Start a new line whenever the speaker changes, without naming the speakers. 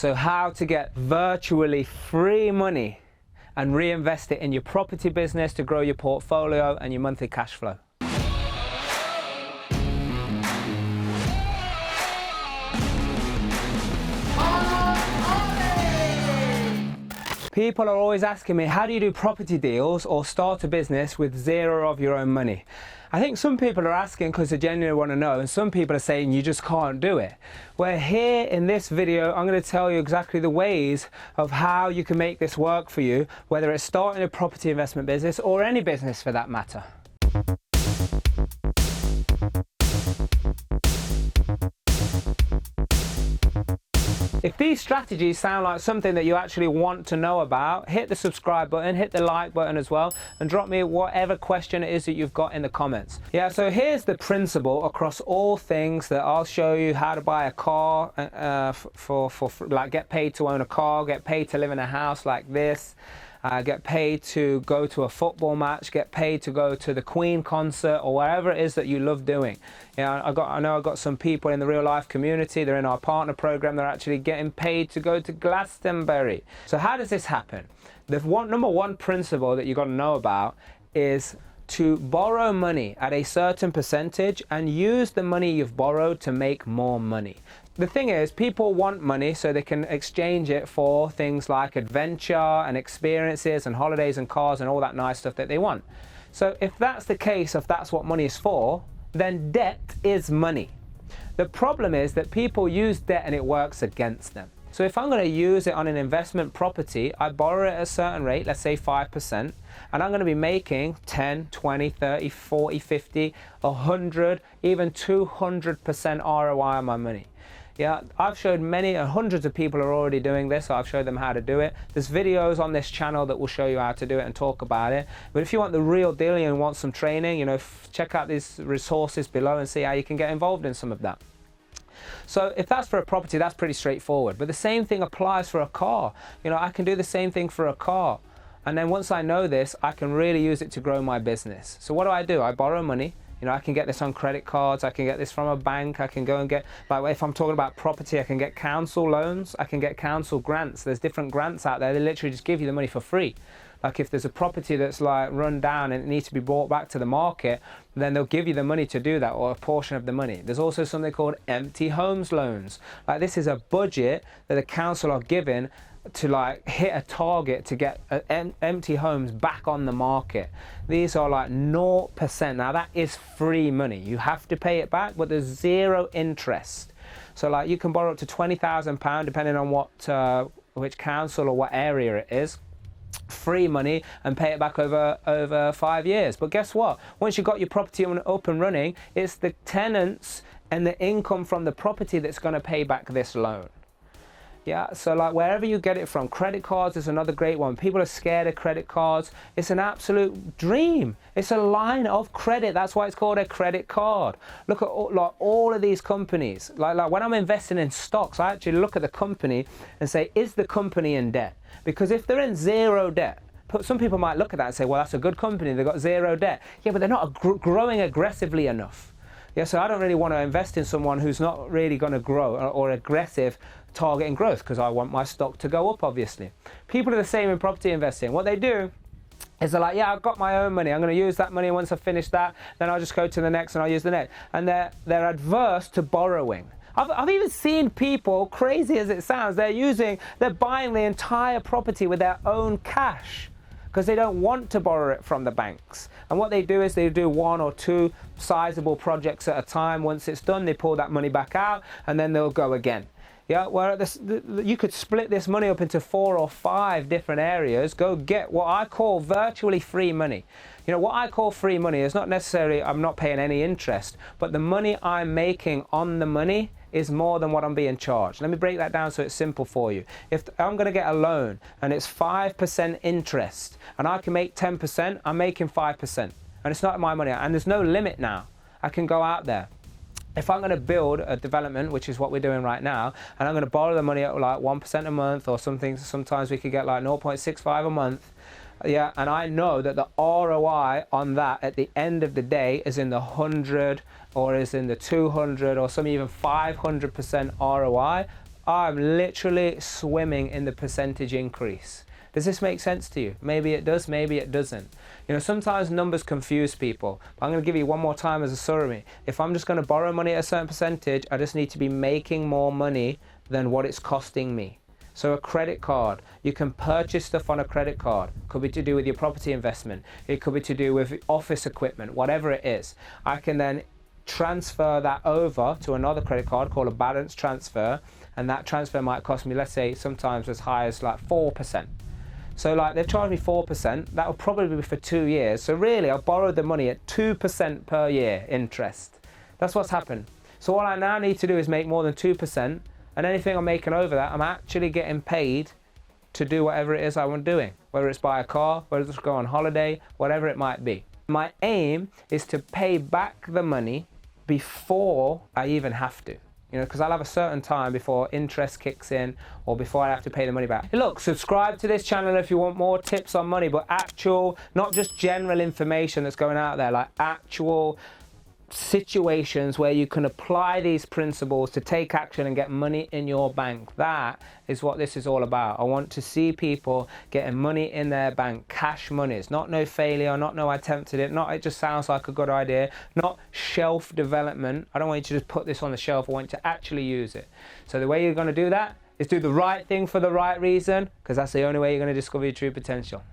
So how to get virtually free money and reinvest it in your property business to grow your portfolio and your monthly cash flow. People are always asking me, how do you do property deals or start a business with zero of your own money? I think some people are asking because they genuinely want to know, and some people are saying you just can't do it. Well, here in this video, I'm going to tell you exactly the ways of how you can make this work for you, whether it's starting a property investment business or any business for that matter. If these strategies sound like something that you actually want to know about, hit the subscribe button, hit the like button as well, and drop me whatever question it is that you've got in the comments. Yeah, so here's the principle across all things that I'll show you: how to buy a car, like get paid to own a car, get paid to live in a house like this, get paid to go to a football match, get paid to go to the Queen concert, or whatever it is that you love doing. Yeah, I know I've got some people in the real life community, they're in our partner program, they're actually getting paid to go to Glastonbury. So how does this happen? The number one principle that you've got to know about is to borrow money at a certain percentage and use the money you've borrowed to make more money. The thing is, people want money so they can exchange it for things like adventure and experiences and holidays and cars and all that nice stuff that they want. So if that's the case, if that's what money is for, then debt is money. The problem is that people use debt and it works against them. So if I'm going to use it on an investment property, I borrow it at a certain rate, let's say 5%, and I'm going to be making 10, 20, 30, 40, 50, 100, even 200% ROI on my money. Yeah, I've showed hundreds of people are already doing this, so I've showed them how to do it. There's videos on this channel that will show you how to do it and talk about it. But if you want the real deal and want some training, you know, check out these resources below and see how you can get involved in some of that. So if that's for a property, that's pretty straightforward. But the same thing applies for a car. You know, I can do the same thing for a car. And then once I know this, I can really use it to grow my business. So what do? I borrow money. You know, I can get this on credit cards, I can get this from a bank, I can go and get, like if I'm talking about property, I can get council loans, I can get council grants. There's different grants out there, they literally just give you the money for free. Like if there's a property that's like run down and it needs to be brought back to the market, then they'll give you the money to do that, or a portion of the money. There's also something called empty homes loans. Like this is a budget that the council are given to like hit a target to get empty homes back on the market. These are like 0%. Now that is free money. You have to pay it back, but there's zero interest. So like you can borrow up to £20,000 depending on what which council or what area it is. Free money, and pay it back over 5 years. But guess what? Once you've got your property up and running, it's the tenants and the income from the property that's going to pay back this loan. Yeah, so like wherever you get it from, credit cards is another great one. People are scared of credit cards. It's an absolute dream. It's a line of credit. That's why it's called a credit card. Look at all of these companies. Like when I'm investing in stocks, I actually look at the company and say, is the company in debt? Because if they're in zero debt, some people might look at that and say, well, that's a good company. They've got zero debt. Yeah, but they're not growing aggressively enough. Yeah, so I don't really want to invest in someone who's not really going to grow or aggressive targeting growth, because I want my stock to go up, obviously. People are the same in property investing. What they do is they're like, yeah, I've got my own money. I'm going to use that money. Once I've finished that, then I'll just go to the next and I'll use the next. And they're adverse to borrowing. I've even seen people, crazy as it sounds, they're buying the entire property with their own cash, because they don't want to borrow it from the banks. And what they do is they do 1 or 2 sizable projects at a time. Once it's done, they pull that money back out and then they'll go again. Yeah, where you could split this money up into 4 or 5 different areas. Go get what I call virtually free money. You know, what I call free money is not necessarily I'm not paying any interest, but the money I'm making on the money is more than what I'm being charged. Let me break that down so it's simple for you. If I'm going to get a loan and it's 5% interest and I can make 10%, I'm making 5%. And it's not my money, and there's no limit now. I can go out there. If I'm going to build a development, which is what we're doing right now, and I'm going to borrow the money at like 1% a month or something, sometimes we could get like 0.65 a month. Yeah, and I know that the ROI on that at the end of the day is in the 100 or is in the 200 or some even 500% ROI. I'm literally swimming in the percentage increase. Does this make sense to you? Maybe it does, maybe it doesn't. You know, sometimes numbers confuse people. But I'm going to give you one more time as a summary. If I'm just going to borrow money at a certain percentage, I just need to be making more money than what it's costing me. So a credit card, you can purchase stuff on a credit card. Could be to do with your property investment. It could be to do with office equipment, whatever it is. I can then transfer that over to another credit card called a balance transfer. And that transfer might cost me, let's say, sometimes as high as like 4%. So like they've charged me 4%, that will probably be for 2 years. So really I've borrowed the money at 2% per year interest. That's what's happened. So all I now need to do is make more than 2%, and anything I'm making over that, I'm actually getting paid to do whatever it is I want doing. Whether it's buy a car, whether it's go on holiday, whatever it might be. My aim is to pay back the money before I even have to. You know, because I'll have a certain time before interest kicks in or before I have to pay the money back. Look, subscribe to this channel if you want more tips on money, but actual, not just general information that's going out there, like actual situations where you can apply these principles to take action and get money in your bank. That is what this is all about. I want to see people getting money in their bank, cash monies, not no failure, not no I attempted it, not it just sounds like a good idea, not shelf development. I don't want you to just put this on the shelf. I want you to actually use it. So the way you're going to do that is do the right thing for the right reason, because that's the only way you're going to discover your true potential.